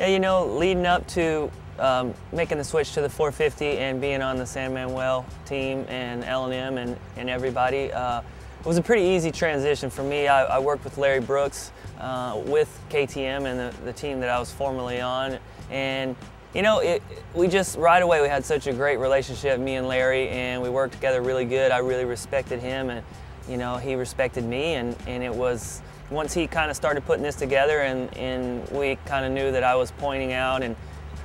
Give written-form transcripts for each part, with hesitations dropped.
Leading up to making the switch to the 450 and being on the San Manuel team and L&M and everybody, it was a pretty easy transition for me. I worked with Larry Brooks with KTM and the team that I was formerly on, and we just right away we had such a great relationship, me and Larry, and we worked together really good. I really respected him, and he respected me, and it was once he kind of started putting this together, and we kind of knew that I was pointing out and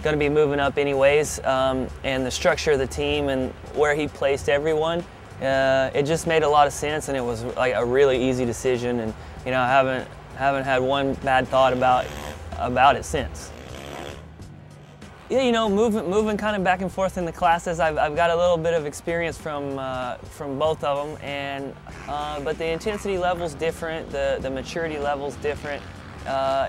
going to be moving up anyways, and the structure of the team and where he placed everyone, it just made a lot of sense, and it was like a really easy decision, and I haven't had one bad thought about it since. Yeah, moving kind of back and forth in the classes, I've got a little bit of experience from both of them, and but the intensity level's different, the maturity level's different.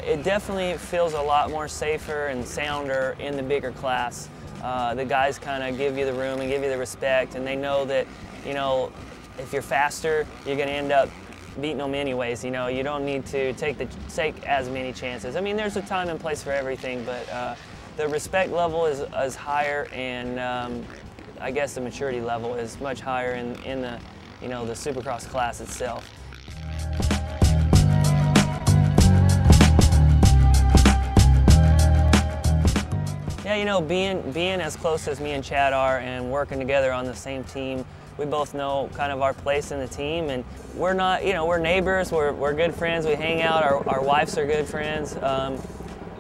It definitely feels a lot more safer and sounder in the bigger class. The guys kind of give you the room and give you the respect, and they know that if you're faster, you're going to end up beating them anyways. You don't need to take as many chances. I mean, there's a time and place for everything, but the respect level is higher, and I guess the maturity level is much higher in the the Supercross class itself. Yeah, being as close as me and Chad are and working together on the same team, we both know kind of our place in the team, and we're not, we're neighbors, we're good friends, we hang out, our wives are good friends.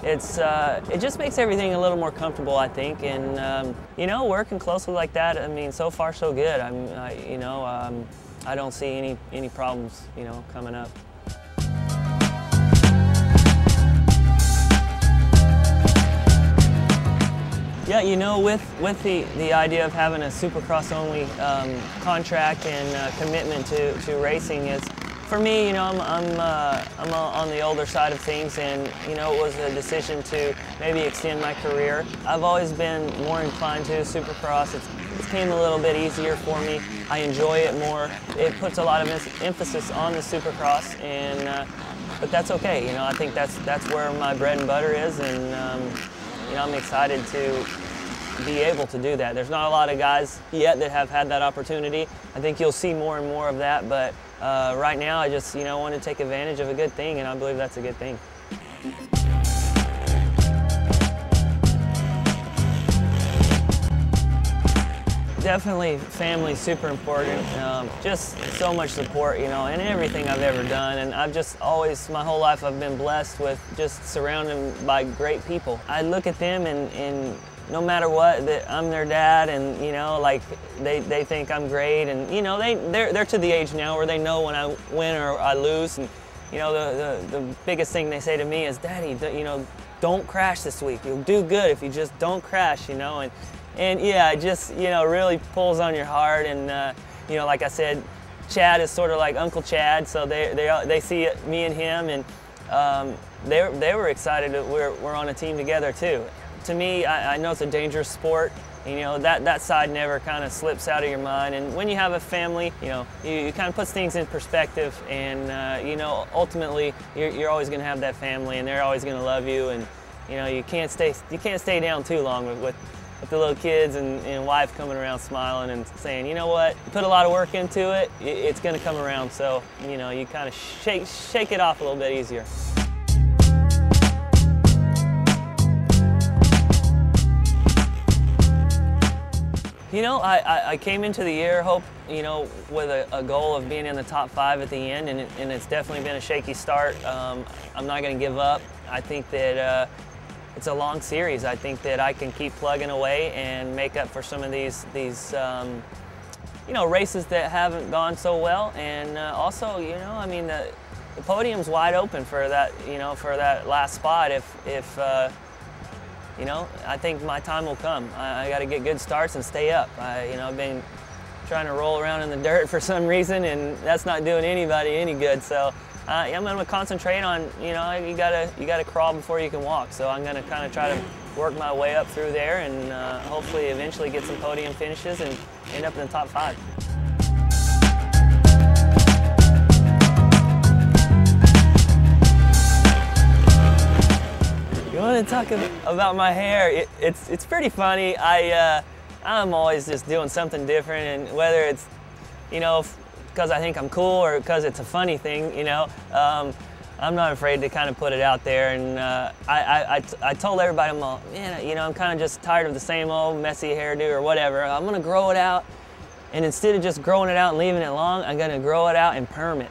It just makes everything a little more comfortable, I think, and working closely like that, I mean, so far so good. I don't see any problems, coming up. Yeah, with the idea of having a Supercross-only contract and commitment to racing is, for me, I'm on the older side of things, and it was a decision to maybe extend my career. I've always been more inclined to Supercross. It came a little bit easier for me. I enjoy it more. It puts a lot of emphasis on the Supercross, and but that's okay. I think that's where my bread and butter is, and I'm excited to be able to do that. There's not a lot of guys yet that have had that opportunity. I think you'll see more and more of that, but right now I just want to take advantage of a good thing, and I believe that's a good thing. Definitely family's super important. Just so much support, in everything I've ever done, and I've just always, my whole life, I've been blessed with just surrounded by great people. I look at them and no matter what, that I'm their dad, and like they think I'm great, and they're to the age now where they know when I win or I lose, and the biggest thing they say to me is, "Daddy, don't crash this week. You'll do good if you just don't crash," and yeah, it just really pulls on your heart, and like I said, Chad is sort of like Uncle Chad, so they see me and him, and they were excited that we're on a team together too. To me, I know it's a dangerous sport. That side never kind of slips out of your mind. And when you have a family, you kind of puts things in perspective. And ultimately, you're always going to have that family, and they're always going to love you. And you can't stay down too long with the little kids and wife coming around smiling and saying, you know what, you put a lot of work into it, it's going to come around. So you kind of shake it off a little bit easier. I came into the year with a goal of being in the top 5 at the end, and it's definitely been a shaky start. I'm not going to give up. I think that it's a long series. I think that I can keep plugging away and make up for some of these races that haven't gone so well, and also, I mean, the podium's wide open for that, for that last spot if I think my time will come. I got to get good starts and stay up. I've been trying to roll around in the dirt for some reason, and that's not doing anybody any good. So I'm going to concentrate on, you gotta crawl before you can walk. So I'm going to kind of try to work my way up through there, and hopefully eventually get some podium finishes and end up in the top 5. You want to talk about my hair. It's pretty funny. I'm always just doing something different, and whether it's, you know, because I think I'm cool or because it's a funny thing, you know, I'm not afraid to kind of put it out there. And I told everybody, I'm all, man, you know, I'm kind of just tired of the same old messy hairdo or whatever. I'm gonna grow it out, and instead of just growing it out and leaving it long, I'm gonna grow it out and perm it.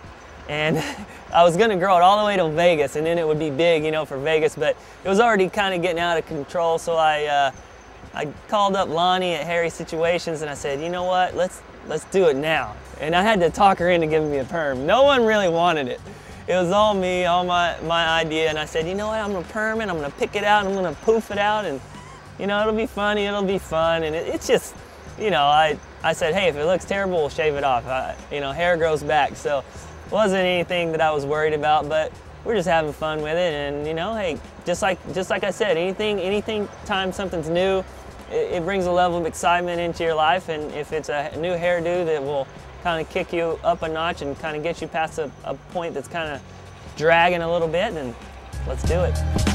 And I was gonna grow it all the way to Vegas, and then it would be big, you know, for Vegas, but it was already kind of getting out of control. So I called up Lonnie at Hairy Situations, and I said, you know what, let's do it now. And I had to talk her into giving me a perm. No one really wanted it. It was all me, all my idea, and I said, you know what, I'm gonna perm it, I'm gonna pick it out, I'm gonna poof it out, and you know, it'll be funny, it'll be fun, and it's just, you know, I said, hey, if it looks terrible, we'll shave it off. You know, hair grows back, so it wasn't anything that I was worried about, but we're just having fun with it. And you know, hey, just like I said, anything time something's new, it brings a level of excitement into your life. And if it's a new hairdo that will kind of kick you up a notch and kind of get you past a point that's kind of dragging a little bit, then let's do it.